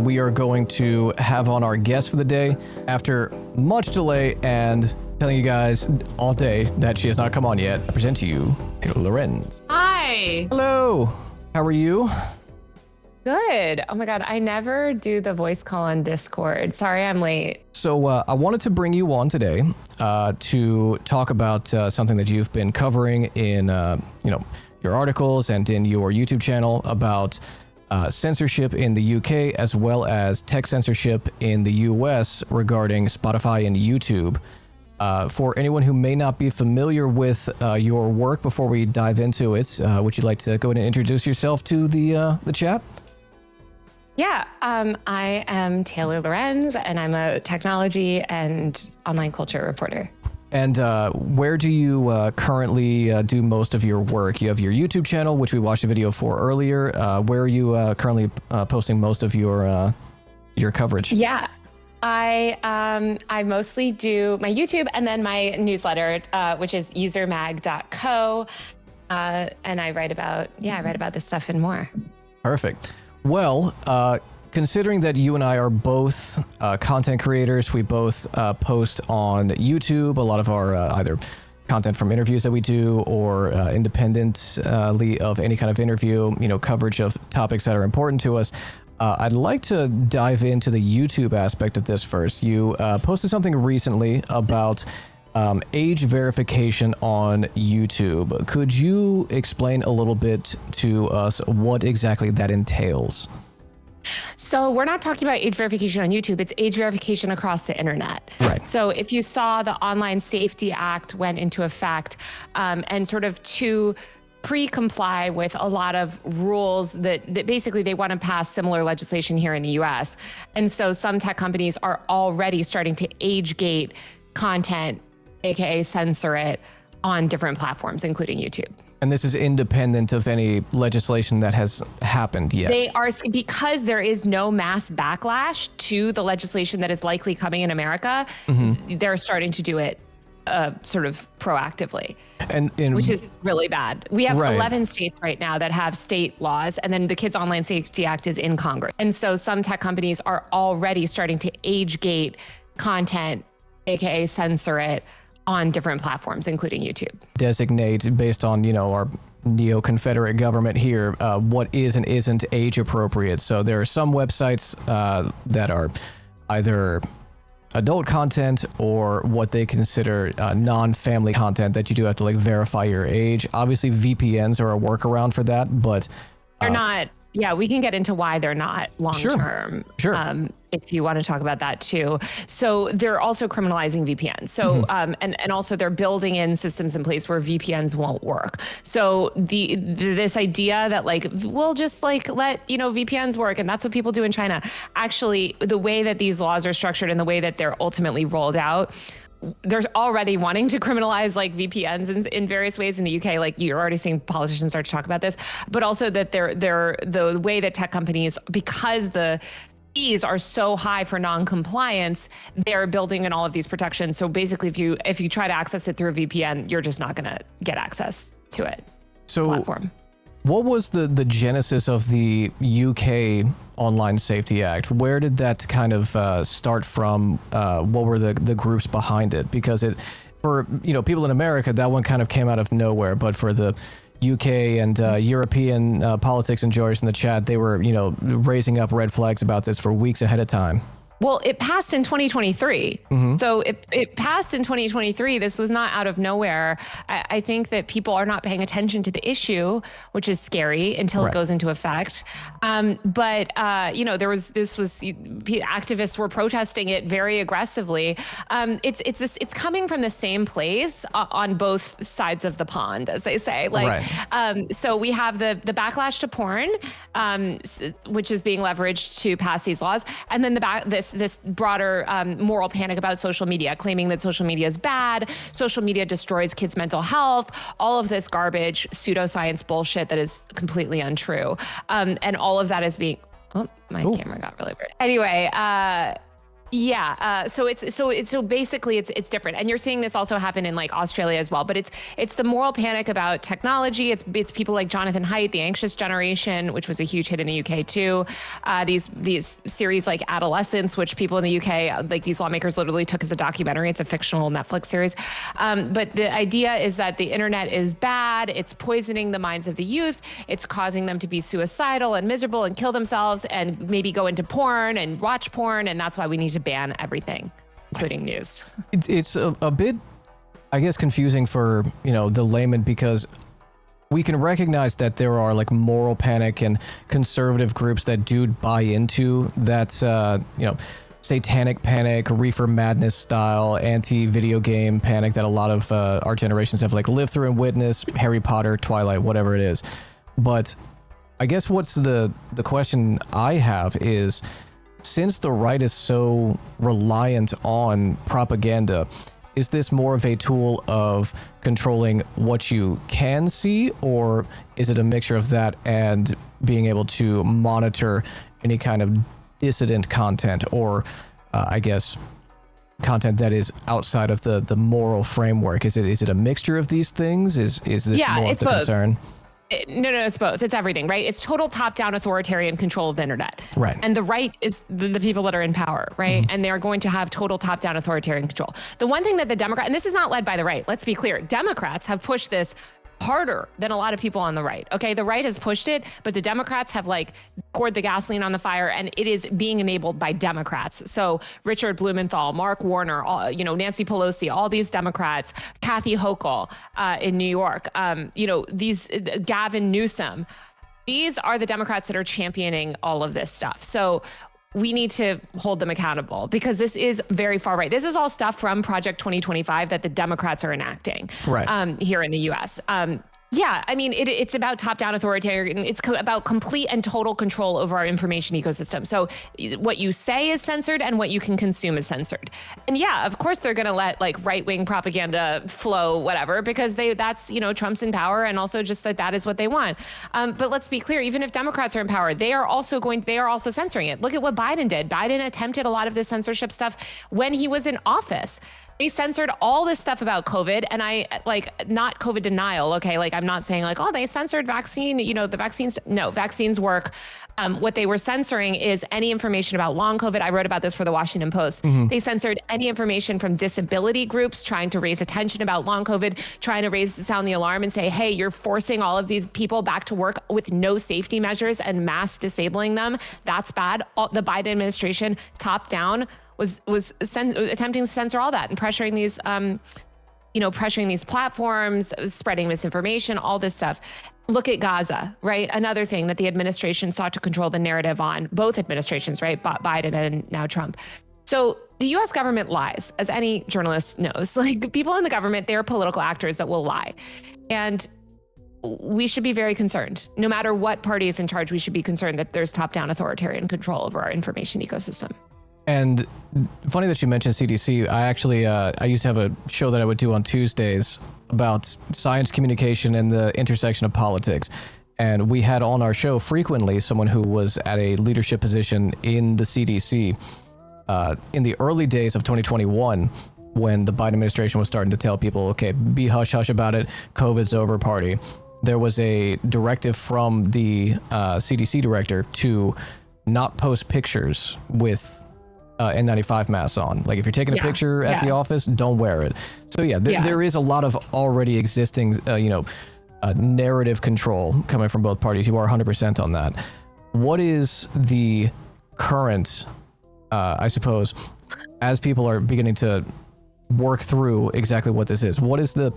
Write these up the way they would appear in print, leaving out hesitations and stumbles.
We are going to have on our guest for the day after much delay and telling you guys all day that she has not come on yet. I present to you Taylor Lorenz. Hi. Hello. How are you? Good. Oh my God. I never do the voice call on Discord. Sorry, I'm late. So I wanted to bring you on today to talk about something that you've been covering in your articles and in your YouTube channel about censorship in the UK as well as tech censorship in the US regarding Spotify and YouTube. For anyone who may not be familiar with your work, before we dive into it, would you like to go ahead and introduce yourself to the chat? Yeah, I am Taylor Lorenz, and I'm a technology and online culture reporter. And where do you currently do most of your work? You have your YouTube channel, which we watched a video for earlier. Where are you currently posting most of your coverage? Yeah, I mostly do my YouTube and then my newsletter, which is usermag.co, and I write about this stuff and more. Perfect. Well, considering that you and I are both content creators, we both post on YouTube a lot of our either content from interviews that we do or independently of any kind of interview, coverage of topics that are important to us. I'd like to dive into the YouTube aspect of this first. You posted something recently about age verification on YouTube. Could you explain a little bit to us what exactly that entails? So we're not talking about age verification on YouTube, it's age verification across the internet. Right. So if you saw the Online Safety Act went into effect and sort of to pre-comply with a lot of rules that basically they want to pass similar legislation here in the US. And so some tech companies are already starting to age gate content, AKA censor it on different platforms, including YouTube. And this is independent of any legislation that has happened yet. They are, because there is no mass backlash to the legislation that is likely coming in America, they're starting to do it sort of proactively, which is really bad. We have 11 states right now that have state laws, and then the Kids Online Safety Act is in Congress. And so some tech companies are already starting to age gate content, AKA censor it, on different platforms, including YouTube. Designate based on, our neo-Confederate government here, what is and isn't age appropriate. So there are some websites that are either adult content or what they consider non-family content that you do have to verify your age. Obviously VPNs are a workaround for that, but they're not. Yeah, we can get into why they're not long-term. Sure. If you want to talk about that too. So they're also criminalizing VPNs. So, and also they're building in systems in place where VPNs won't work. So this idea that we'll just let, VPNs work, and that's what people do in China. Actually, the way that these laws are structured and the way that they're ultimately rolled out, there's already wanting to criminalize VPNs in various ways in the UK. You're already seeing politicians start to talk about this, but also that they're the way that tech companies, because the fees are so high for non-compliance, they're building in all of these protections. So basically, if you try to access it through a VPN, you're just not going to get access to it. Platform. What was the genesis of the UK Online Safety Act? Where did that kind of start from? What were the groups behind it? Because for people in America, that one kind of came out of nowhere. But for the UK and European politics enjoyers in the chat, they were raising up red flags about this for weeks ahead of time. Well, it passed in 2023. So it passed in 2023. This was not out of nowhere. I think that people are not paying attention to the issue, which is scary until it goes into effect. But activists were protesting it very aggressively. It's coming from the same place on both sides of the pond, as they say. So we have the backlash to porn, which is being leveraged to pass these laws, and then this broader moral panic about social media, claiming that social media is bad, social media destroys kids' mental health, all of this garbage, pseudoscience bullshit that is completely untrue. And all of that is being, my camera got really weird. Anyway, Yeah. So basically it's different. And you're seeing this also happen in like Australia as well. But it's the moral panic about technology. It's people like Jonathan Haidt, The Anxious Generation, which was a huge hit in the UK too. These series like Adolescence, which people in the UK, like these lawmakers literally took as a documentary. It's a fictional Netflix series. But the idea is that the internet is bad. It's poisoning the minds of the youth. It's causing them to be suicidal and miserable and kill themselves and maybe go into porn and watch porn. And that's why we need to ban everything, including news. It's a bit, I guess, confusing for, the layman, because we can recognize that there are like moral panic and conservative groups that do buy into that, satanic panic, reefer madness style, anti-video game panic that a lot of our generations have like lived through and witnessed, Harry Potter, Twilight, whatever it is. But I guess what's the question I have is, since the right is so reliant on propaganda, is this more of a tool of controlling what you can see, or is it a mixture of that and being able to monitor any kind of dissident content, or I guess content that is outside of the moral framework? Is it a mixture of these things? Is this more of the concern? No, it's both. It's everything, right? It's total top-down authoritarian control of the internet. Right. And the right is the people that are in power, right? Mm-hmm. And they're going to have total top-down authoritarian control. The one thing that the Democrat, and this is not led by the right, let's be clear, Democrats have pushed this harder than a lot of people on the right. Okay, the right has pushed it, but the Democrats have like poured the gasoline on the fire, and it is being enabled by Democrats. So Richard Blumenthal, Mark Warner, Nancy Pelosi, all these Democrats, Kathy Hochul in New York, these Gavin Newsom. These are the Democrats that are championing all of this stuff. So we need to hold them accountable, because this is very far right. This is all stuff from Project 2025 that the Democrats are enacting here in the U.S. Yeah, I mean, it's about top-down authoritarian. It's about complete and total control over our information ecosystem. So what you say is censored and what you can consume is censored. And yeah, of course, they're going to let like right-wing propaganda flow, whatever, because that's Trump's in power, and also just that is what they want. But let's be clear, even if Democrats are in power, they are also censoring it. Look at what Biden did. Biden attempted a lot of this censorship stuff when he was in office. They censored all this stuff about COVID, and not COVID denial. Okay. Like, I'm not saying like, oh, they censored vaccine, the vaccines. No, vaccines work. What they were censoring is any information about long COVID. I wrote about this for the Washington Post. Mm-hmm. They censored any information from disability groups trying to raise attention about long COVID, trying to sound the alarm and say, hey, you're forcing all of these people back to work with no safety measures and mass disabling them. That's bad. The Biden administration, top down, was attempting to censor all that and pressuring these platforms, spreading misinformation, all this stuff. Look at Gaza, right? Another thing that the administration sought to control the narrative on, both administrations, right? Biden and now Trump. So the U.S. government lies, as any journalist knows. Like, people in the government, they're political actors that will lie. And we should be very concerned. No matter what party is in charge, we should be concerned that there's top-down authoritarian control over our information ecosystem. And funny that you mentioned CDC. I actually, I used to have a show that I would do on Tuesdays about science communication and the intersection of politics. And we had on our show frequently someone who was at a leadership position in the CDC in the early days of 2021, when the Biden administration was starting to tell people, okay, be hush hush about it, COVID's over, party. There was a directive from the CDC director to not post pictures with N95 masks on. Like, if you're taking a picture at the office, don't wear it. So there is a lot of already existing, narrative control coming from both parties. You are 100% on that. What is the current, I suppose, as people are beginning to work through exactly what this is, what is the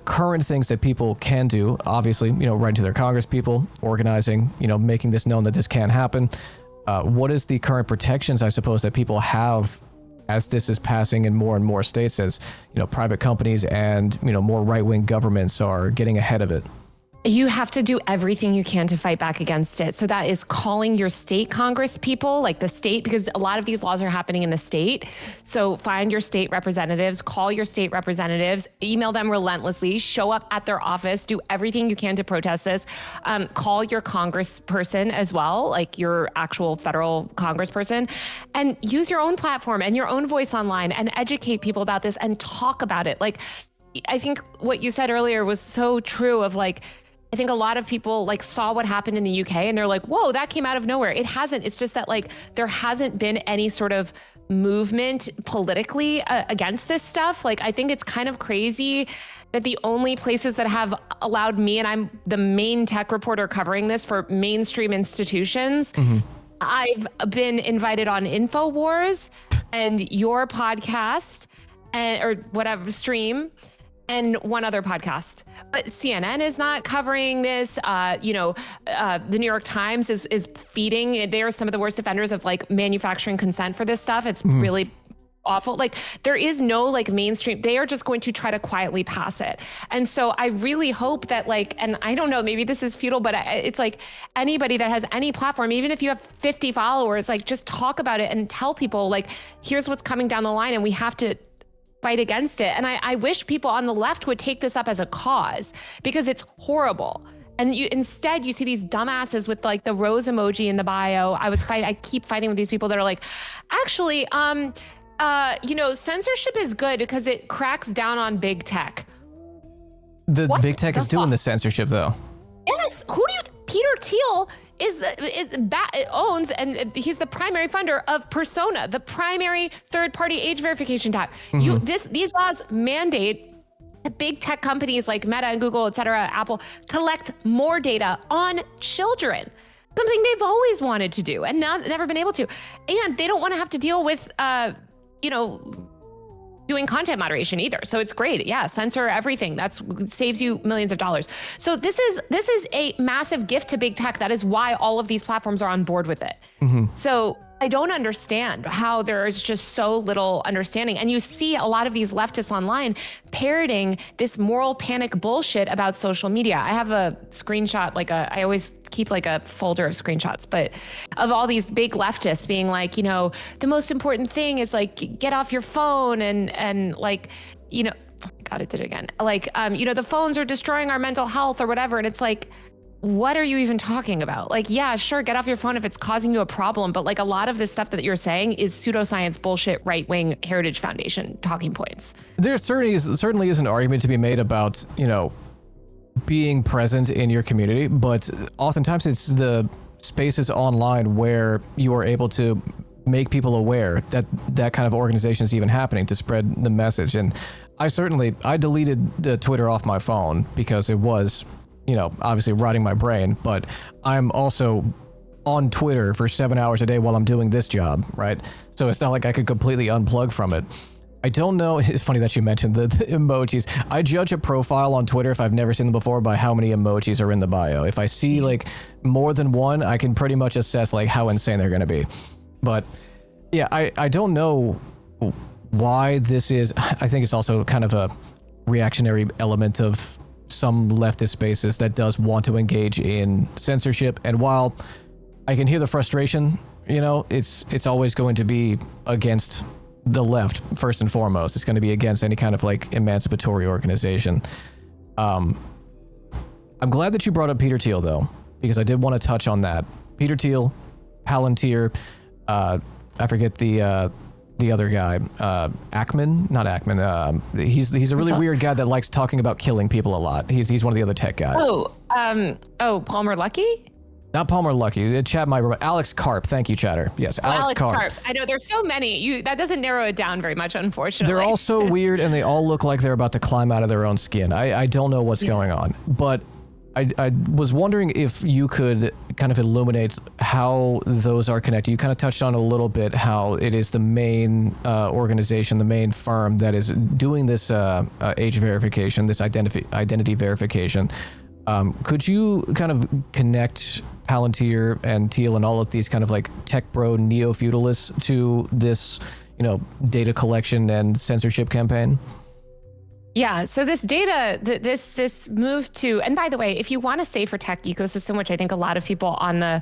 current things that people can do? Obviously, writing to their Congress people, organizing, making this known that this can happen. What is the current protections, I suppose, that people have as this is passing in more and more states, as private companies and more right-wing governments are getting ahead of it? You have to do everything you can to fight back against it. So that is calling your state Congress people, like the state, because a lot of these laws are happening in the state. So find your state representatives, call your state representatives, email them relentlessly, show up at their office, do everything you can to protest this. Call your congressperson as well, like your actual federal congressperson, and use your own platform and your own voice online and educate people about this and talk about it. Like, I think what you said earlier was so true of like, I think a lot of people like saw what happened in the UK and they're like, whoa, that came out of nowhere. It hasn't. It's just that like there hasn't been any sort of movement politically against this stuff. Like, I think it's kind of crazy that the only places that have allowed me, and I'm the main tech reporter covering this for mainstream institutions, I've been invited on InfoWars and your podcast or whatever stream, and one other podcast. But CNN is not covering this. The New York Times is feeding. They are some of the worst offenders of like manufacturing consent for this stuff. It's really awful. Like, there is no like mainstream. They are just going to try to quietly pass it. And so I really hope that like, and I don't know, maybe this is futile, but it's like anybody that has any platform, even if you have 50 followers, like just talk about it and tell people like, here's what's coming down the line and we have to fight against it. And I wish people on the left would take this up as a cause, because it's horrible. And instead you see these dumbasses with like the rose emoji in the bio. I keep fighting with these people that are like, actually, censorship is good because it cracks down on big tech. Big tech is doing the censorship though. Yes. Peter Thiel owns, and he's the primary funder of Persona, the primary third-party age verification tech. These laws mandate that big tech companies like Meta and Google, et cetera, Apple, collect more data on children, something they've always wanted to do and never been able to. And they don't want to have to deal with, doing content moderation either. So it's great. Yeah. Censor everything. That saves you millions of dollars. So this is a massive gift to big tech. That is why all of these platforms are on board with it. So I don't understand how there is just so little understanding. And you see a lot of these leftists online parroting this moral panic bullshit about social media. I have a screenshot, I always keep like a folder of screenshots, but of all these big leftists being like, the most important thing is like, get off your phone and like, oh my God, it did it again. Like, the phones are destroying our mental health or whatever. And it's like, what are you even talking about? Like, yeah, sure, get off your phone if it's causing you a problem. But like a lot of this stuff that you're saying is pseudoscience bullshit, right-wing Heritage Foundation talking points. There certainly is an argument to be made about, being present in your community, but oftentimes it's the spaces online where you are able to make people aware that that kind of organization is even happening, to spread the message. And I deleted the Twitter off my phone because it was, obviously rotting my brain, but I'm also on Twitter for 7 hours a day while I'm doing this job, right? So it's not like I could completely unplug from it. I don't know. It's funny that you mentioned the emojis. I judge a profile on Twitter if I've never seen them before by how many emojis are in the bio. If I see like more than one, I can pretty much assess like how insane they're going to be. But yeah, I don't know why this is. I think it's also kind of a reactionary element of some leftist spaces that does want to engage in censorship. And while I can hear the frustration, it's always going to be against the left first and foremost. It's going to be against any kind of like emancipatory organization. I'm glad that you brought up Peter Thiel though, because I did want to touch on that. Peter Thiel, Palantir, I forget the other guy, not Ackman. He's a really weird guy that likes talking about killing people a lot. He's one of the other tech guys. Palmer Luckey? Not Palmer Luckey. Chat might remember. Alex Karp. Thank you, Chatter. Yes, Alex Karp. I know there's so many. That doesn't narrow it down very much, unfortunately. They're all so weird, and they all look like they're about to climb out of their own skin. I don't know what's going on, but I was wondering if you could kind of illuminate how those are connected. You kind of touched on a little bit how it is the main organization, the main firm that is doing this age verification, this identity verification. Could you kind of connect Palantir and Thiel and all of these kind of like tech bro neo-feudalists to this, data collection and censorship campaign? Yeah. So this data, this move to, and by the way, if you want a safer tech ecosystem, which I think a lot of people on the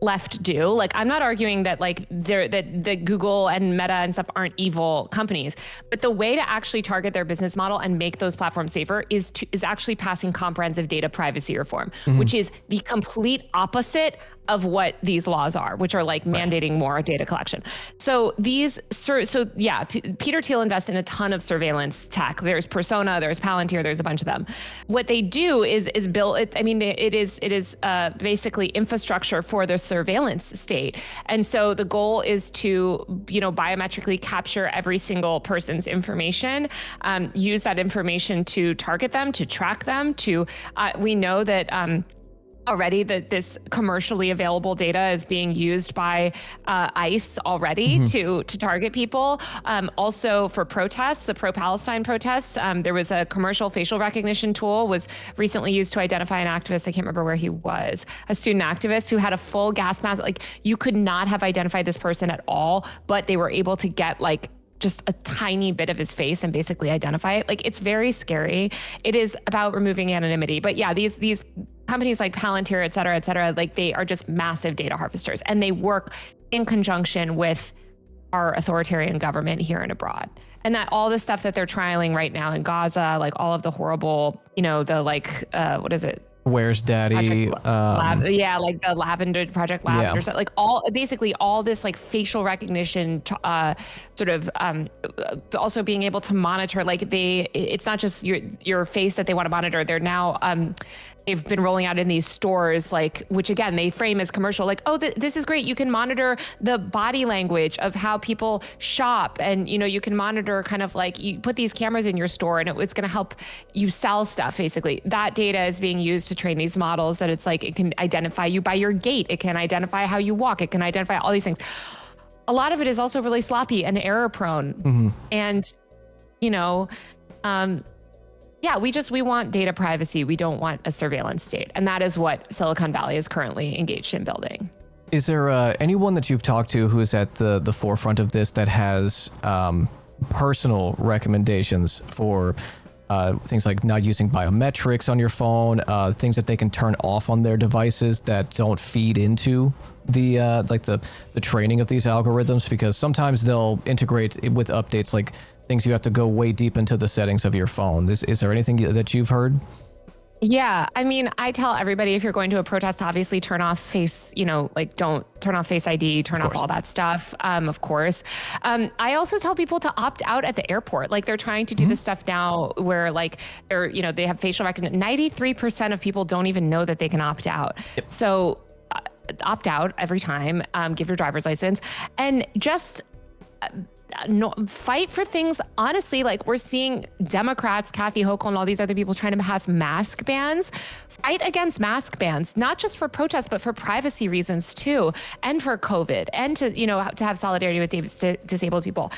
left do, like, I'm not arguing that that Google and Meta and stuff aren't evil companies, but the way to actually target their business model and make those platforms safer is actually passing comprehensive data privacy reform, which is the complete opposite of what these laws are, which are like mandating more data collection. So Peter Thiel invests in a ton of surveillance tech. There's Persona, there's Palantir, there's a bunch of them. What they do is build it. I mean, it is basically infrastructure for the surveillance state. And so the goal is to, biometrically capture every single person's information, use that information to target them, to track them, we know that, already that this commercially available data is being used by ICE already to target people. Also for protests, the pro-Palestine protests, there was a commercial facial recognition tool was recently used to identify an activist. I can't remember where he was, a student activist who had a full gas mask. Like, you could not have identified this person at all, but they were able to get like just a tiny bit of his face and basically identify it. Like, it's very scary. It is about removing anonymity. But yeah, these companies like Palantir, et cetera, like, they are just massive data harvesters, and they work in conjunction with our authoritarian government here and abroad. And that all the stuff that they're trialing right now in Gaza, like all of the horrible, what is it? Where's Daddy? Like the Lavender Project Lavender, stuff, like basically all this like facial recognition, also being able to monitor, like it's not just your face that they want to monitor. They're now, they've been rolling out in these stores, like, which again, they frame as commercial, like, oh, this is great. You can monitor the body language of how people shop. And, you can monitor kind of like, you put these cameras in your store and it's going to help you sell stuff. Basically, that data is being used to train these models that it's like, it can identify you by your gait. It can identify how you walk. It can identify all these things. A lot of it is also really sloppy and error prone. And, we want data privacy. We don't want a surveillance state. And that is what Silicon Valley is currently engaged in building. Is there anyone that you've talked to who is at the forefront of this that has personal recommendations for things like not using biometrics on your phone, things that they can turn off on their devices that don't feed into the training of these algorithms? Because sometimes they'll integrate it with updates, like things you have to go way deep into the settings of your phone. Is there anything that you've heard? Yeah. I mean, I tell everybody, if you're going to a protest, obviously turn off face, don't turn off Face ID, turn off all that stuff. Of course. I also tell people to opt out at the airport. Like, they're trying to do this stuff now where like they have facial recognition. 93% of people don't even know that they can opt out. Yep. So opt out every time, give your driver's license, and just fight for things. Honestly, like, we're seeing Democrats, Kathy Hochul, and all these other people trying to pass mask bans. Fight against mask bans, not just for protests, but for privacy reasons too, and for COVID, and to have solidarity with disabled people.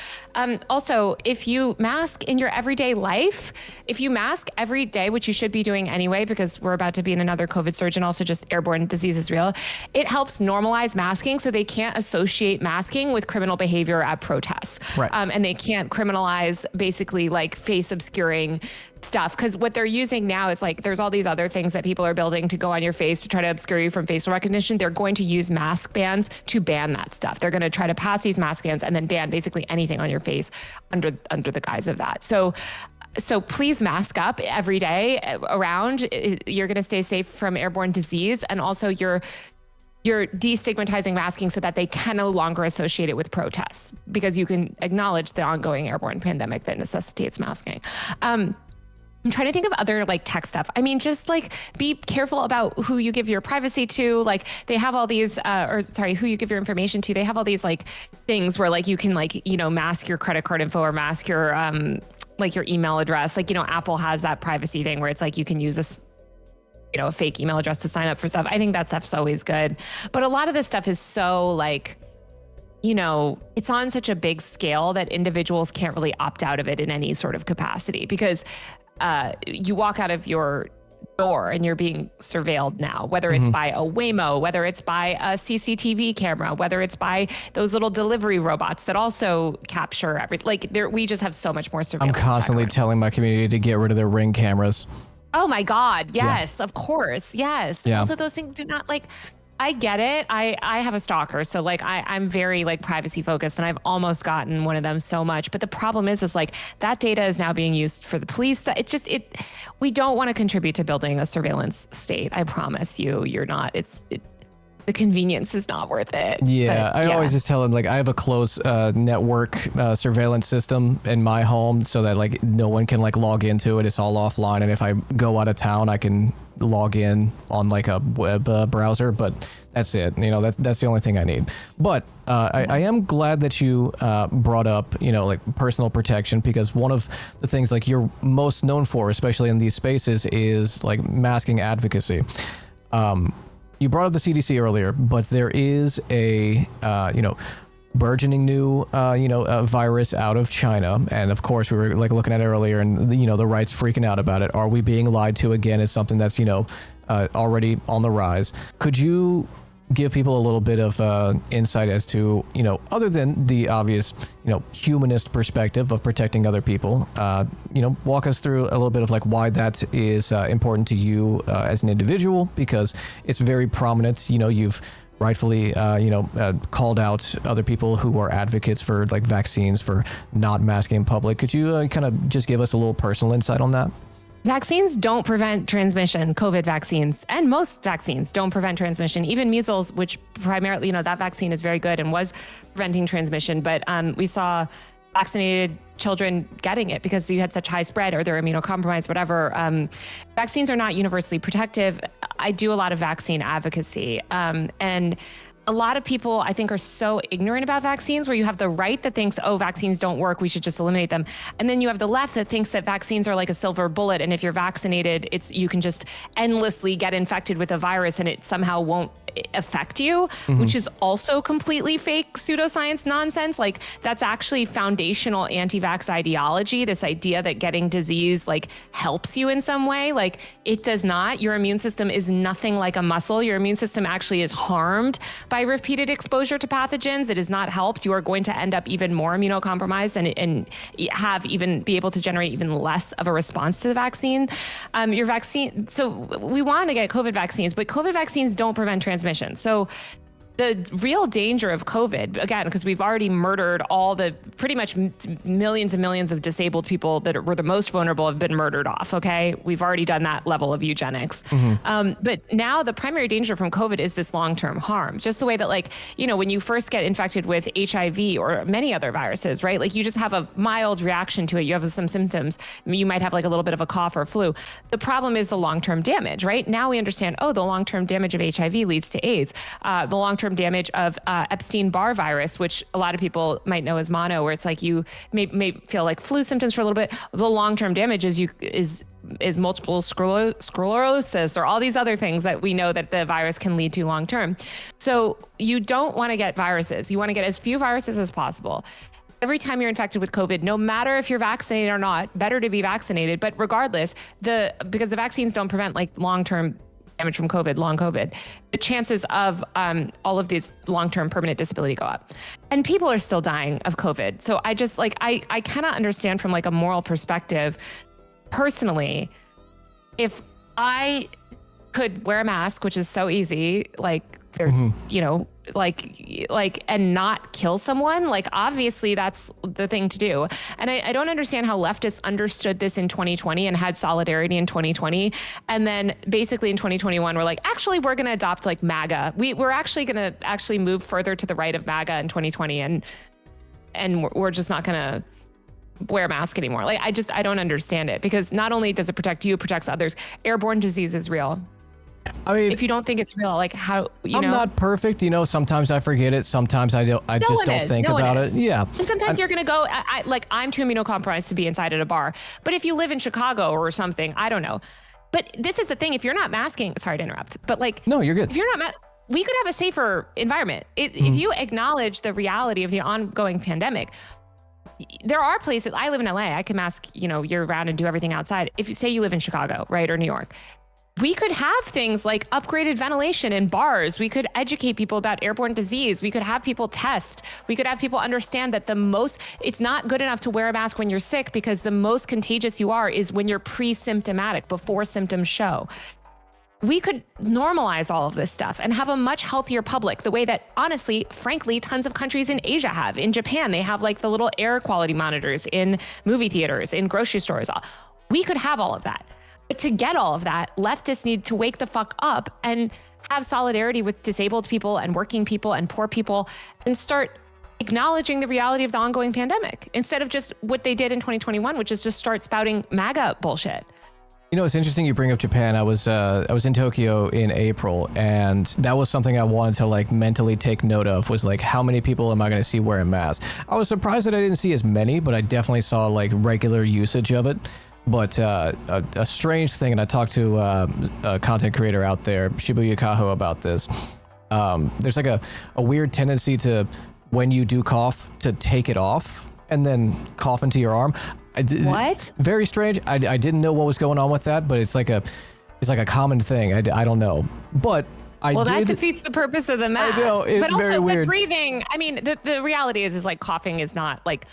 Also, if you mask in your everyday life, if you mask every day, which you should be doing anyway, because we're about to be in another COVID surge, and also just airborne disease is real, it helps normalize masking so they can't associate masking with criminal behavior at protests. Right. And they can't criminalize basically like face obscuring stuff, because what they're using now is like, there's all these other things that people are building to go on your face to try to obscure you from facial recognition. They're going to use mask bans to ban that stuff. They're going to try to pass these mask bans and then ban basically anything on your face under the guise of that. So please mask up every day around. You're going to stay safe from airborne disease, and also you're destigmatizing masking so that they can no longer associate it with protests, because you can acknowledge the ongoing airborne pandemic that necessitates masking. I'm trying to think of other like tech stuff. I mean, just like be careful about who you give your privacy to. Like, they have all these, who you give your information to. They have all these like things where like you can like, mask your credit card info or mask your like your email address. Like, Apple has that privacy thing where it's like you can use this a fake email address to sign up for stuff. I think that stuff's always good. But a lot of this stuff is so like, it's on such a big scale that individuals can't really opt out of it in any sort of capacity, because you walk out of your door and you're being surveilled now, whether it's by a Waymo, whether it's by a CCTV camera, whether it's by those little delivery robots that also capture everything. Like we just have so much more surveillance. I'm constantly telling my community to get rid of their Ring cameras. Oh my God. Yes, of course. Yes. Yeah. Also, those things do not I get it. I have a stalker. So like I'm very like privacy focused, and I've almost gotten one of them so much. But the problem is like that data is now being used for the police. We don't want to contribute to building a surveillance state. I promise you, you're not. The convenience is not worth it. Yeah, I always just tell them, like, I have a close network surveillance system in my home so that like no one can like log into it. It's all offline, and if I go out of town, I can log in on like a web browser, but that's it. You know, that's the only thing I need. But I am glad that you brought up, you know, like personal protection, because one of the things like you're most known for, especially in these spaces, is like masking advocacy. You brought up the CDC earlier, but there is a, burgeoning new, virus out of China. And of course, we were like looking at it earlier, and, the right's freaking out about it. Are we being lied to again? Is something that's, already on the rise. Could you give people a little bit of insight as to, other than the obvious, humanist perspective of protecting other people, walk us through a little bit of like why that is important to you as an individual, because it's very prominent. You've rightfully, called out other people who are advocates for like vaccines for not masking in public. Could you kind of just give us a little personal insight on that? Vaccines don't prevent transmission. COVID vaccines and most vaccines don't prevent transmission. Even measles, which primarily, that vaccine is very good and was preventing transmission. But we saw vaccinated children getting it because you had such high spread or they're immunocompromised, whatever. Vaccines are not universally protective. I do a lot of vaccine advocacy. And a lot of people, I think, are so ignorant about vaccines, where you have the right that thinks, oh, vaccines don't work, we should just eliminate them. And then you have the left that thinks that vaccines are like a silver bullet. And if you're vaccinated, you can just endlessly get infected with a virus and it somehow won't affect you, which is also completely fake pseudoscience nonsense. Like that's actually foundational anti-vax ideology. This idea that getting disease like helps you in some way, like it does not. Your immune system is nothing like a muscle. Your immune system actually is harmed by repeated exposure to pathogens. It is not helped. You are going to end up even more immunocompromised and have even be able to generate even less of a response to the vaccine. Your vaccine. So we want to get COVID vaccines, but COVID vaccines don't prevent transmission. So the real danger of COVID, again, because we've already murdered all the pretty much millions and millions of disabled people that were the most vulnerable have been murdered off. Okay. We've already done that level of eugenics. But now the primary danger from COVID is this long-term harm, just the way that like, when you first get infected with HIV or many other viruses, right? Like you just have a mild reaction to it. You have some symptoms. You might have like a little bit of a cough or flu. The problem is the long-term damage, right? Now we understand, the long-term damage of HIV leads to AIDS. The long-term damage of Epstein-Barr virus, which a lot of people might know as mono, where it's like you may feel like flu symptoms for a little bit. The long-term damage is multiple sclerosis or all these other things that we know that the virus can lead to long-term. So you don't want to get viruses. You want to get as few viruses as possible. Every time you're infected with COVID, no matter if you're vaccinated or not, better to be vaccinated. But regardless, because the vaccines don't prevent like long-term damage from COVID, long COVID, the chances of all of these long-term permanent disability go up. And people are still dying of COVID. So I just like, I cannot understand from like a moral perspective, personally, if I could wear a mask, which is so easy, like there's, and not kill someone, like obviously that's the thing to do. And I don't understand how leftists understood this in 2020 and had solidarity in 2020. And then basically in 2021, we're like, actually, we're going to adopt like MAGA. We're actually going to actually move further to the right of MAGA in 2020. And we're just not going to wear a mask anymore. Like, I don't understand it, because not only does it protect you, it protects others. Airborne disease is real. I mean, if you don't think it's real, like how, I'm not perfect. Sometimes I forget it. Sometimes I just don't think about it. Yeah. And sometimes you're going to go, I'm too immunocompromised to be inside at a bar. But if you live in Chicago or something, I don't know. But this is the thing. If you're not masking, sorry to interrupt, but like, no, you're good. If you're not, we could have a safer environment. If you acknowledge the reality of the ongoing pandemic, there are places, I live in LA, I can mask, year round and do everything outside. If you say you live in Chicago, right, or New York, we could have things like upgraded ventilation in bars. We could educate people about airborne disease. We could have people test. We could have people understand that it's not good enough to wear a mask when you're sick, because the most contagious you are is when you're pre-symptomatic, before symptoms show. We could normalize all of this stuff and have a much healthier public, the way that, honestly, frankly, tons of countries in Asia have. In Japan, they have like the little air quality monitors in movie theaters, in grocery stores. We could have all of that. But to get all of that, leftists need to wake the fuck up and have solidarity with disabled people and working people and poor people, and start acknowledging the reality of the ongoing pandemic, instead of just what they did in 2021, which is just start spouting MAGA bullshit. You know, it's interesting you bring up Japan. I was in Tokyo in April, and that was something I wanted to like mentally take note of, was like, how many people am I going to see wearing masks? I was surprised that I didn't see as many, but I definitely saw like regular usage of it. But a strange thing, and I talked to a content creator out there, Shibuya Kaho, about this. There's like a weird tendency to, when you do cough, to take it off and then cough into your arm. What? Very strange. I didn't know what was going on with that, but it's like a common thing. I don't know, but that defeats the purpose of the mask. I know, it's but also, very weird. Breathing. I mean, the reality is like coughing is not like.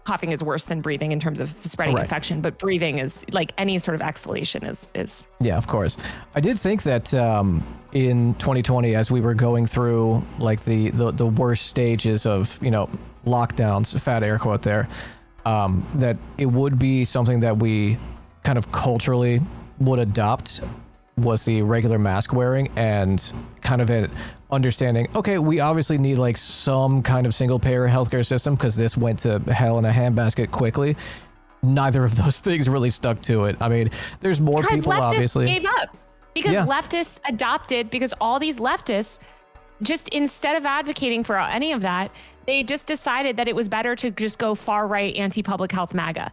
Coughing is worse than breathing in terms of spreading infection, but breathing is like any sort of exhalation is. Yeah, of course. I did think that in 2020, as we were going through like the worst stages of, you know, lockdowns, fat air quote there, that it would be something that we kind of culturally would adopt, was the regular mask wearing, and kind of an understanding, okay, we obviously need like some kind of single payer healthcare system because this went to hell in a handbasket quickly. Neither of those things really stuck to it. I mean, there's more people obviously gave up because leftists adopted, because all these leftists just, instead of advocating for any of that, they just decided that it was better to just go far right anti-public health MAGA.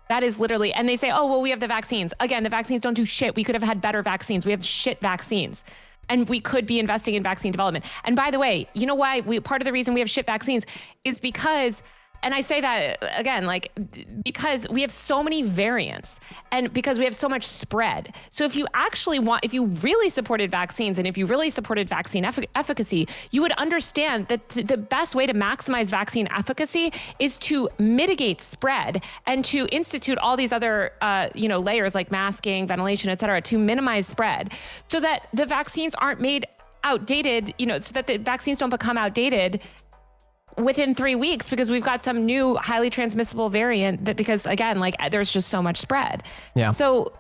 That is literally, and they say, oh, well, we have the vaccines. Again, the vaccines don't do shit. We could have had better vaccines. We have shit vaccines. And we could be investing in vaccine development. And by the way, you know why part of the reason we have shit vaccines is because, and I say that again, like, because we have so many variants and because we have so much spread. So if you really supported vaccines, and if you really supported vaccine efficacy, you would understand that the best way to maximize vaccine efficacy is to mitigate spread and to institute all these other, layers like masking, ventilation, et cetera, to minimize spread, so that the vaccines aren't made outdated, so that the vaccines don't become outdated within 3 weeks because we've got some new highly transmissible variant because again, like, there's just so much spread. Yeah. So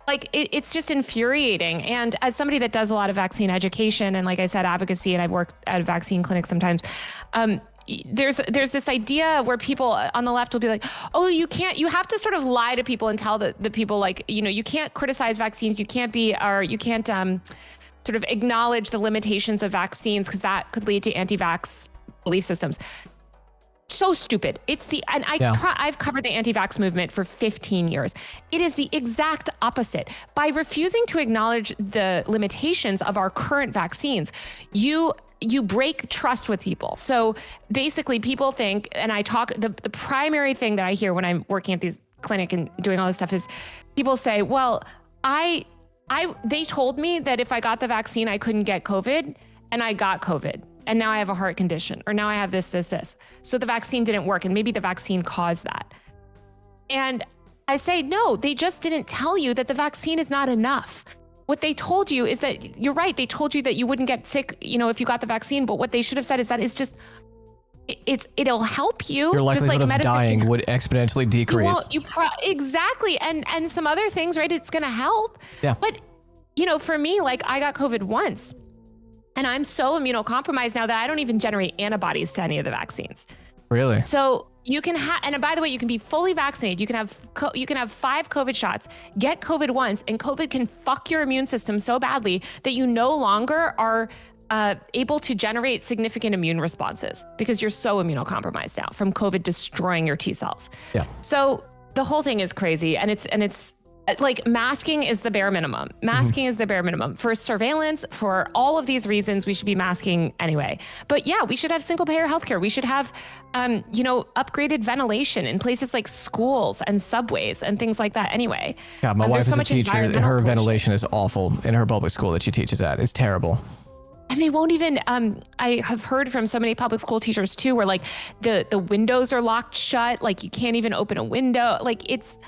like, it's just infuriating. And as somebody that does a lot of vaccine education and, like I said, advocacy, and I've worked at a vaccine clinic sometimes, there's this idea where people on the left will be like, oh, you have to sort of lie to people and tell the people, like, you can't criticize vaccines. You can't sort of acknowledge the limitations of vaccines because that could lead to anti-vax belief systems. So stupid. I've covered the anti-vax movement for 15 years. It is the exact opposite. By refusing to acknowledge the limitations of our current vaccines, you break trust with people. So basically people think, and the primary thing that I hear when I'm working at these clinic and doing all this stuff is people say, well, they told me that if I got the vaccine, I couldn't get COVID, and I got COVID. And now I have a heart condition, or now I have this. So the vaccine didn't work, and maybe the vaccine caused that. And I say, no, they just didn't tell you that the vaccine is not enough. What they told you is that, you're right, they told you that you wouldn't get sick, if you got the vaccine, but what they should have said is that it'll help you. Your likelihood just like of dying would exponentially decrease. Exactly. And some other things, right? It's going to help. Yeah. But, for me, like, I got COVID once. And I'm so immunocompromised now that I don't even generate antibodies to any of the vaccines. Really? So you can and by the way, you can be fully vaccinated. You can have 5 COVID shots, get COVID once, and COVID can fuck your immune system so badly that you no longer are able to generate significant immune responses because you're so immunocompromised now from COVID destroying your T cells. Yeah. So the whole thing is crazy, and it's Like masking is the bare minimum. Masking is the bare minimum for surveillance. For all of these reasons, we should be masking anyway. But yeah, we should have single payer healthcare. We should have, upgraded ventilation in places like schools and subways and things like that anyway. God, my wife is a teacher. Her ventilation is awful in her public school that she teaches at. It's terrible. And they won't even, I have heard from so many public school teachers too, where like the windows are locked shut. Like you can't even open a window. Like it's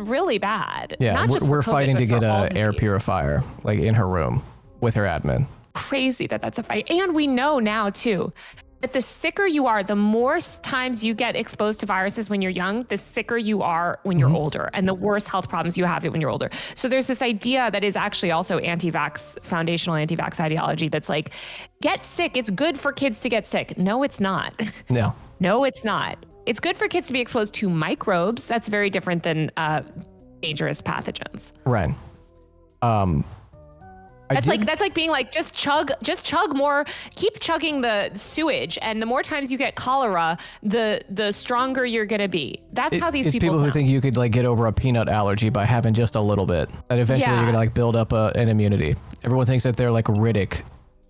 really bad. Yeah, Not just we're for COVID, fighting to but get for an air purifier like in her room with her admin. Crazy that's a fight. And we know now too, that the sicker you are, the more times you get exposed to viruses when you're young, the sicker you are when you're older, and the worse health problems you have when you're older. So there's this idea that is actually also foundational anti-vax ideology that's like, get sick. It's good for kids to get sick. No, it's not. No. No, it's not. It's good for kids to be exposed to microbes. That's very different than dangerous pathogens. Right. That's like being like, just chug more, keep chugging the sewage. And the more times you get cholera, the stronger you're going to be. That's how these people who think you could like get over a peanut allergy by having just a little bit, that eventually you're going to like build up an immunity. Everyone thinks that they're like Riddick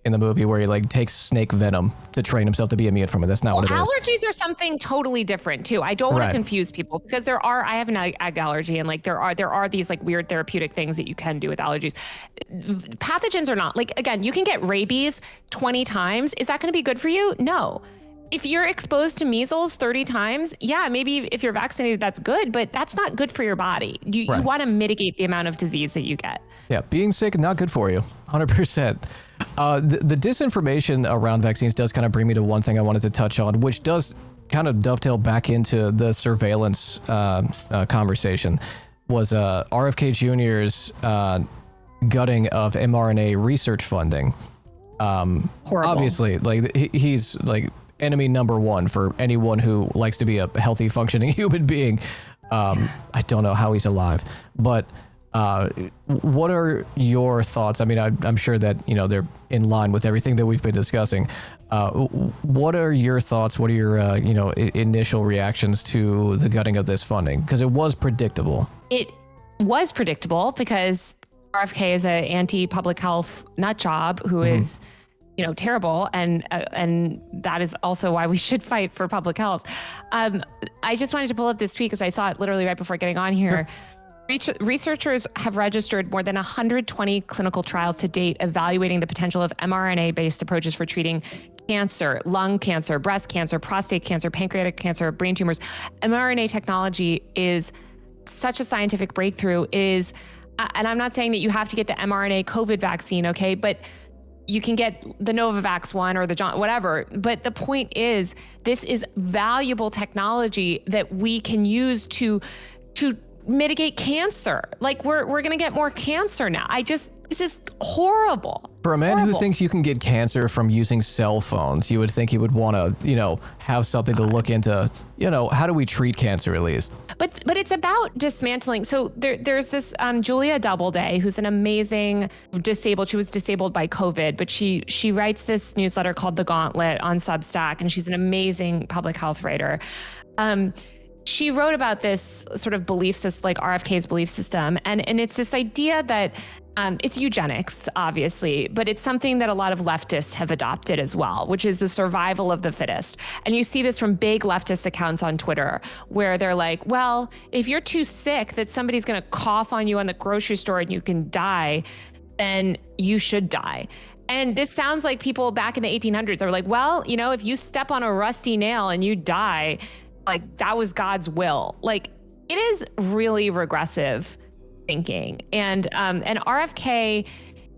in the movie where he like takes snake venom to train himself to be immune from it. That's not what it is. Allergies are something totally different too. I don't want to confuse people because I have an egg allergy, and like there are these like weird therapeutic things that you can do with allergies. Pathogens are not. Like, again, you can get rabies 20 times. Is that going to be good for you? No. If you're exposed to measles 30 times, yeah, maybe if you're vaccinated, that's good, but that's not good for your body. You want to mitigate the amount of disease that you get. Yeah, being sick is not good for you, 100%. The disinformation around vaccines does kind of bring me to one thing I wanted to touch on, which does kind of dovetail back into the surveillance conversation, was RFK Jr.'s gutting of mRNA research funding. Horrible. Obviously, like he's like enemy number one for anyone who likes to be a healthy, functioning human being. I don't know how he's alive, but what are your thoughts? I mean, I'm sure that, they're in line with everything that we've been discussing. What are your thoughts? What are your, initial reactions to the gutting of this funding? Because it was predictable. It was predictable because RFK is an anti-public health nut job who is terrible, and that is also why we should fight for public health. I just wanted to pull up this tweet because I saw it literally right before getting on here. Sure. Researchers have registered more than 120 clinical trials to date evaluating the potential of mRNA-based approaches for treating cancer, lung cancer, breast cancer, prostate cancer, pancreatic cancer, brain tumors. mRNA technology is such a scientific breakthrough. And I'm not saying that you have to get the mRNA COVID vaccine, okay? But you can get the Novavax one or the whatever. But the point is, this is valuable technology that we can use to mitigate cancer. Like we're going to get more cancer now. This is horrible. For a man who thinks you can get cancer from using cell phones, you would think he would want to, have something to look into, how do we treat cancer at least? But it's about dismantling. So there's this Julia Doubleday, who's an amazing disabled. She was disabled by COVID, but she writes this newsletter called The Gauntlet on Substack, and she's an amazing public health writer. She wrote about this sort of belief system, like RFK's belief system. And it's this idea that it's eugenics, obviously, but it's something that a lot of leftists have adopted as well, which is the survival of the fittest. And you see this from big leftist accounts on Twitter, where they're like, well, if you're too sick that somebody's going to cough on you on the grocery store and you can die, then you should die. And this sounds like people back in the 1800s are like, well, if you step on a rusty nail and you die, like that was God's will. Like it is really regressive thinking. And RFK,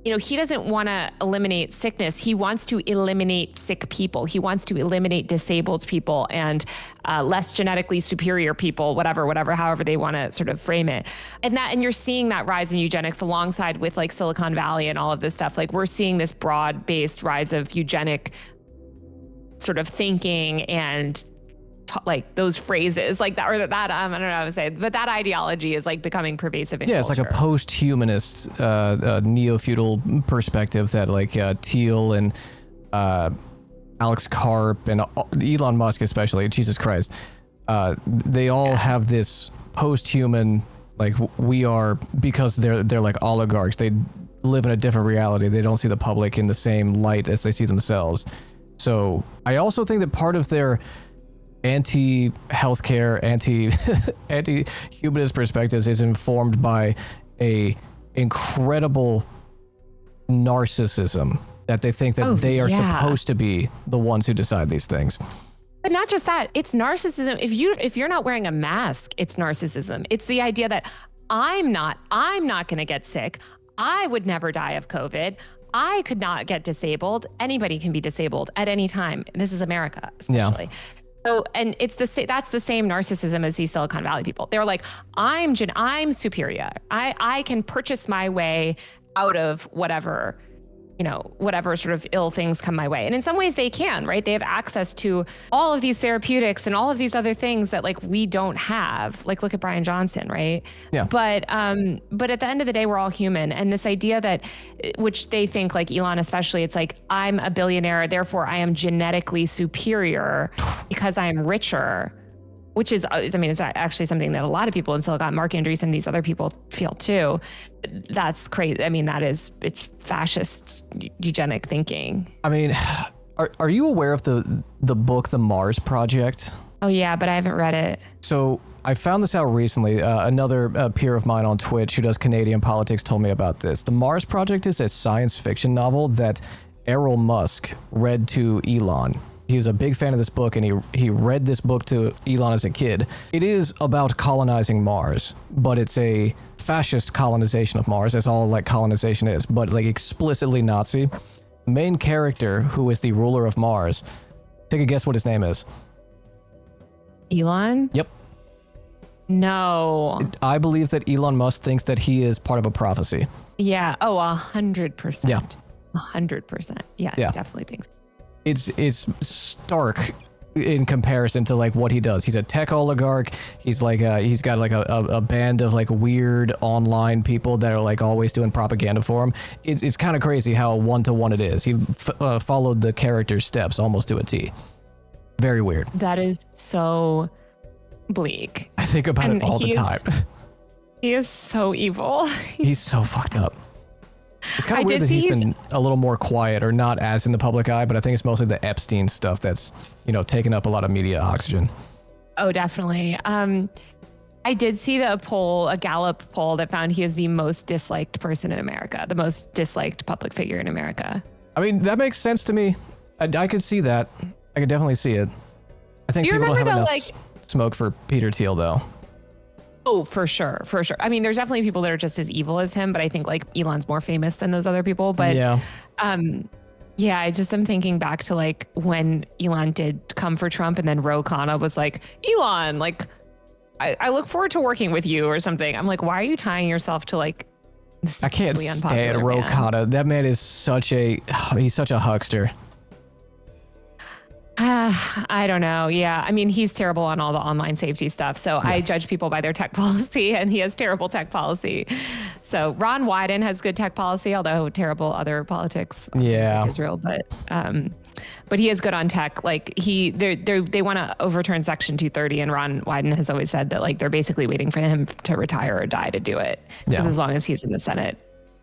he doesn't want to eliminate sickness. He wants to eliminate sick people. He wants to eliminate disabled people and less genetically superior people, whatever, however they want to sort of frame it. And you're seeing that rise in eugenics alongside with like Silicon Valley and all of this stuff. Like we're seeing this broad-based rise of eugenic sort of thinking and like those phrases like that, or that I don't know how to say it, but that ideology is like becoming pervasive in culture. It's like a post-humanist neo-feudal perspective that like Thiel and Alex Karp and Elon Musk especially, Jesus Christ, they all have this post-human Like we are, because they're like oligarchs. They live in a different reality. They don't see the public in the same light as they see themselves. So I also think that part of their anti-healthcare, anti-humanist perspectives is informed by a incredible narcissism that they think that they are supposed to be the ones who decide these things. But not just that, it's narcissism. If you're not wearing a mask, it's narcissism. It's the idea that I'm not going to get sick. I would never die of COVID. I could not get disabled. Anybody can be disabled at any time. This is America, especially. Yeah. So, and it's that's the same narcissism as these Silicon Valley people. They're like, I'm superior. I can purchase my way out of whatever sort of ill things come my way. And in some ways they can, right? They have access to all of these therapeutics and all of these other things that like we don't have. Like look at Brian Johnson, right? Yeah. But at the end of the day, we're all human. And this idea that, which they think like Elon especially, it's like, I'm a billionaire, therefore I am genetically superior because I am richer. Which is, I mean, it's actually something that a lot of people in Silicon, Mark Andreessen and these other people feel too. That's crazy. I mean, it's fascist eugenic thinking. I mean, are you aware of the book, The Mars Project? Oh yeah, but I haven't read it. So I found this out recently. Another peer of mine on Twitch who does Canadian politics told me about this. The Mars Project is a science fiction novel that Errol Musk read to Elon. He was a big fan of this book, and he read this book to Elon as a kid. It is about colonizing Mars, but it's a fascist colonization of Mars. That's all like colonization is, but like explicitly Nazi. The main character, who is the ruler of Mars, take a guess what his name is. Elon? Yep. No. I believe that Elon Musk thinks that he is part of a prophecy. Yeah. Oh, 100%. Yeah. 100%. Yeah, I definitely think so. It's stark in comparison to like what he does. He's a tech oligarch. He's like he's got like a band of like weird online people that are like always doing propaganda for him. It's kind of crazy how one-to-one it is. He followed the character's steps almost to a T. Very weird. That is so bleak. I think about it all the time. He is so evil. He's so fucked up. It's kind of weird that he's been a little more quiet or not as in the public eye, but I think it's mostly the Epstein stuff that's, taken up a lot of media oxygen. Oh, definitely. I did see a Gallup poll that found he is the most disliked person in America, the most disliked public figure in America. I mean, that makes sense to me. I could see that. I could definitely see it. I think people don't have enough smoke for Peter Thiel, though. Oh, for sure. I mean, there's definitely people that are just as evil as him, but I think like Elon's more famous than those other people. But I just am thinking back to like when Elon did come for Trump, and then Ro Khanna was like, Elon, like, I look forward to working with you or something. I'm like, why are you tying yourself to like this? I can't stand Ro Khanna. That man is he's such a huckster. I don't know. Yeah. I mean, he's terrible on all the online safety stuff. So I judge people by their tech policy, and he has terrible tech policy. So Ron Wyden has good tech policy, although terrible other politics. Yeah. Israel, but he is good on tech. Like they want to overturn Section 230, and Ron Wyden has always said that like they're basically waiting for him to retire or die to do it. Because as long as he's in the Senate,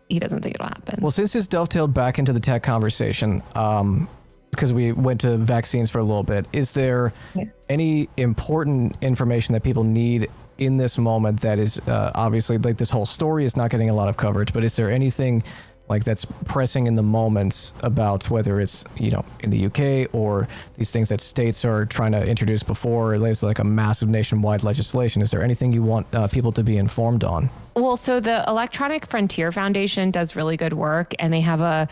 he doesn't think it'll happen. Well, since this dovetailed back into the tech conversation, because we went to vaccines for a little bit, is there any important information that people need in this moment that is obviously like this whole story is not getting a lot of coverage, but is there anything like that's pressing in the moments about whether it's, in the UK or these things that states are trying to introduce before there's like a massive nationwide legislation? Is there anything you want people to be informed on? Well, so the Electronic Frontier Foundation does really good work, and they have a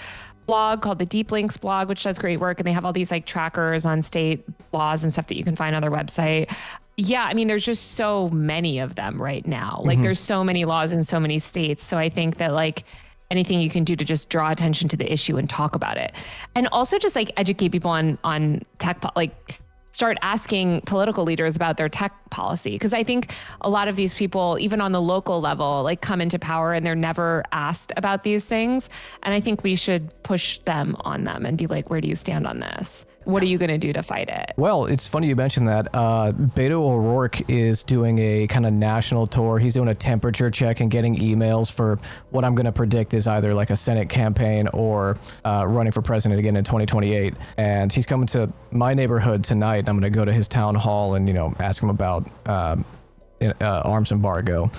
blog called the Deep Links blog, which does great work. And they have all these like trackers on state laws and stuff that you can find on their website. Yeah. I mean, there's just so many of them right now. Like there's so many laws in so many states. So I think that like anything you can do to just draw attention to the issue and talk about it. And also just like educate people on tech, like start asking political leaders about their tech policy. Because I think a lot of these people, even on the local level, like come into power and they're never asked about these things. And I think we should push them on them and be like, where do you stand on this? What are you going to do to fight it? Well, it's funny you mentioned that. Beto O'Rourke is doing a kind of national tour. He's doing a temperature check and getting emails for what I'm going to predict is either like a Senate campaign or running for president again in 2028. And he's coming to my neighborhood tonight. I'm going to go to his town hall and, ask him about arms embargo.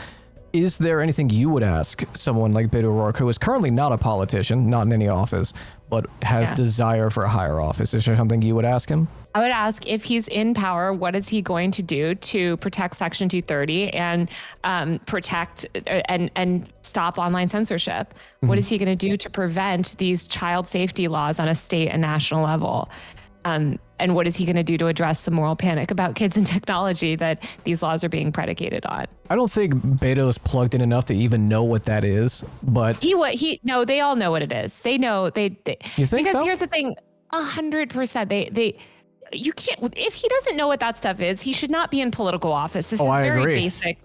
Is there anything you would ask someone like Beto O'Rourke, who is currently not a politician, not in any office, but has desire for a higher office? Is there something you would ask him? I would ask, if he's in power, what is he going to do to protect Section 230 and protect and stop online censorship? Mm-hmm. What is he going to do to prevent these child safety laws on a state and national level? And what is he going to do to address the moral panic about kids and technology that these laws are being predicated on? I don't think Beto's plugged in enough to even know what that is, but no, they all know what it is. They know they you think because so? Here's the thing, 100%. You can't, if he doesn't know what that stuff is, he should not be in political office. This is very basic.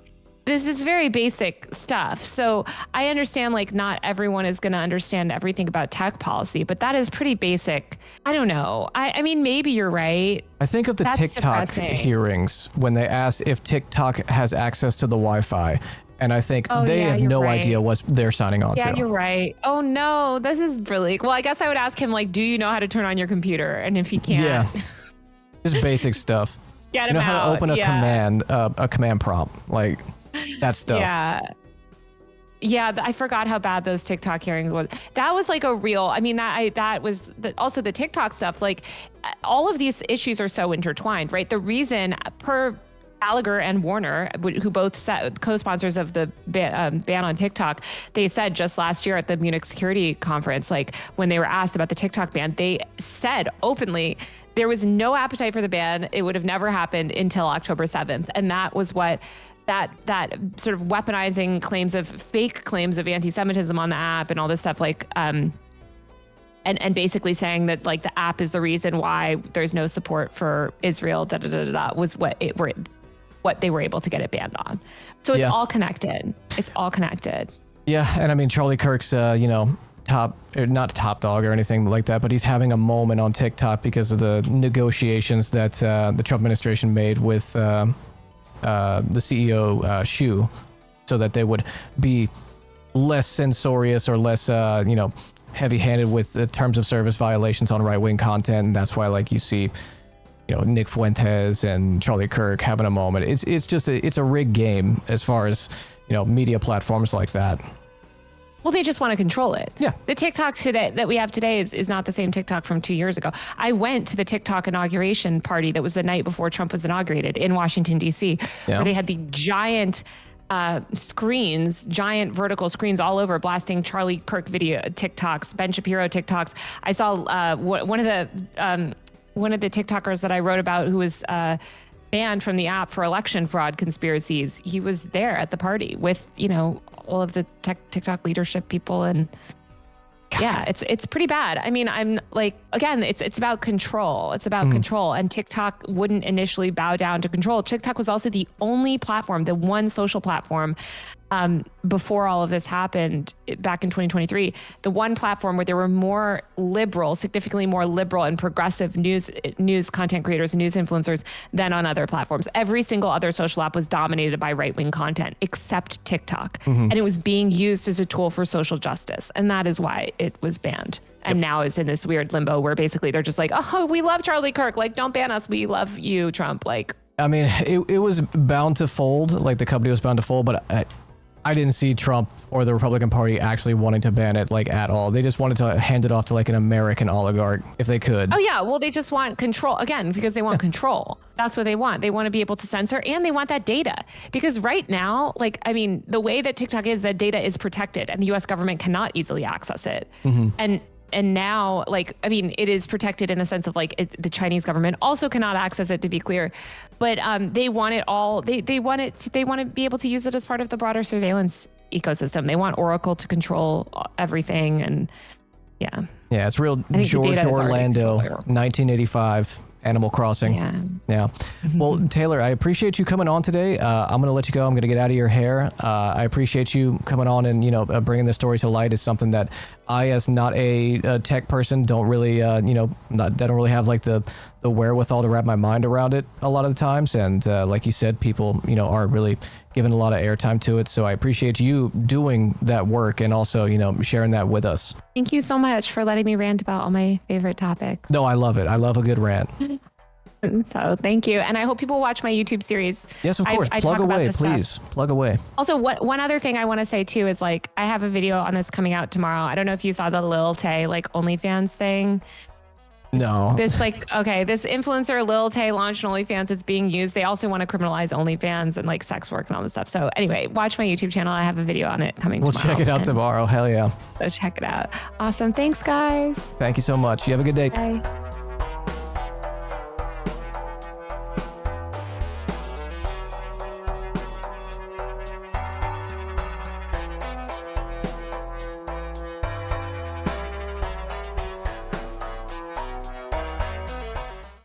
This is very basic stuff. So I understand like not everyone is going to understand everything about tech policy, but that is pretty basic. I don't know. I mean, maybe you're right. I think of the TikTok hearings when they asked if TikTok has access to the Wi-Fi. And I think they have no idea what they're signing on to. Yeah, you're right. Oh no, this is really, well, I guess I would ask him like, do you know how to turn on your computer? And if he can't. Yeah, just basic stuff. Get him out. How to open a command prompt, like that stuff. Yeah, I forgot how bad those TikTok hearings was. That was like a real, I mean, that was also the TikTok stuff. Like all of these issues are so intertwined, right? The reason per Gallagher and Warner, who both co-sponsors of the ban on TikTok, they said just last year at the Munich Security Conference, like when they were asked about the TikTok ban, they said openly there was no appetite for the ban. It would have never happened until October 7th. And that was what that sort of weaponizing fake claims of anti-Semitism on the app and all this stuff, like and basically saying that like the app is the reason why there's no support for Israel, was what they were able to get it banned on. So it's all connected. It's all connected. Yeah, and I mean Charlie Kirk's not top dog or anything like that, but he's having a moment on TikTok because of the negotiations that the Trump administration made with the CEO Xu, so that they would be less censorious or less heavy-handed with the terms of service violations on right-wing content. And that's why like you see Nick Fuentes and Charlie Kirk having a moment. It's just a rigged game as far as media platforms like that. Well, they just want to control it. Yeah. The TikTok today that we have today is not the same TikTok from 2 years ago. I went to the TikTok inauguration party that was the night before Trump was inaugurated in Washington, D.C., where they had the giant giant vertical screens all over blasting Charlie Kirk video TikToks, Ben Shapiro TikToks. I saw one of the TikTokers that I wrote about who was banned from the app for election fraud conspiracies. He was there at the party with, all of the TikTok leadership people. And yeah, it's pretty bad. I mean, I'm like, again, it's about control. It's about control. And TikTok wouldn't initially bow down to control. TikTok was also the only platform, the one social platform before all of this happened back in 2023, the one platform where there were more liberal, significantly more liberal and progressive news content creators and news influencers than on other platforms. Every single other social app was dominated by right-wing content except TikTok. And it was being used as a tool for social justice. And that is why it was banned. And now is in this weird limbo where basically they're just like, oh, we love Charlie Kirk. Like, don't ban us. We love you, Trump. Like, I mean, it was bound to fold. Like the company was bound to fold, but I didn't see Trump or the Republican Party actually wanting to ban it like at all. They just wanted to hand it off to like an American oligarch if they could. Oh yeah, well they just want control again because they want control. That's what they want. They want to be able to censor and they want that data because right now, like, I mean, the way that TikTok is, that data is protected and the U.S. government cannot easily access it. And now, like, I mean, it is protected in the sense of like the Chinese government also cannot access it, to be clear, but they want it all. They want to be able to use it as part of the broader surveillance ecosystem. They want Oracle to control everything, and yeah, it's real George Orlando, 1985, Animal Crossing. Yeah. Yeah. Well, Taylor, I appreciate you coming on today. I'm going to let you go. I'm going to get out of your hair. I appreciate you coming on and, bringing this story to light is something that I, as not a tech person, don't really, don't really have like the wherewithal to wrap my mind around it a lot of the times. And like you said, people, aren't really giving a lot of airtime to it. So I appreciate you doing that work and also, sharing that with us. Thank you so much for letting me rant about all my favorite topics. No, I love it. I love a good rant. So thank you. And I hope people watch my YouTube series. Yes, of course. Plug away, please. Plug away. Also, one other thing I want to say too is like, I have a video on this coming out tomorrow. I don't know if you saw the Lil Tay like OnlyFans thing. No. This influencer Lil Tay launched an OnlyFans. It's being used. They also want to criminalize OnlyFans and like sex work and all this stuff. So anyway, watch my YouTube channel. I have a video on it coming tomorrow. We'll check it out tomorrow. Hell yeah. So check it out. Awesome. Thanks, guys. Thank you so much. You have a good day. Bye.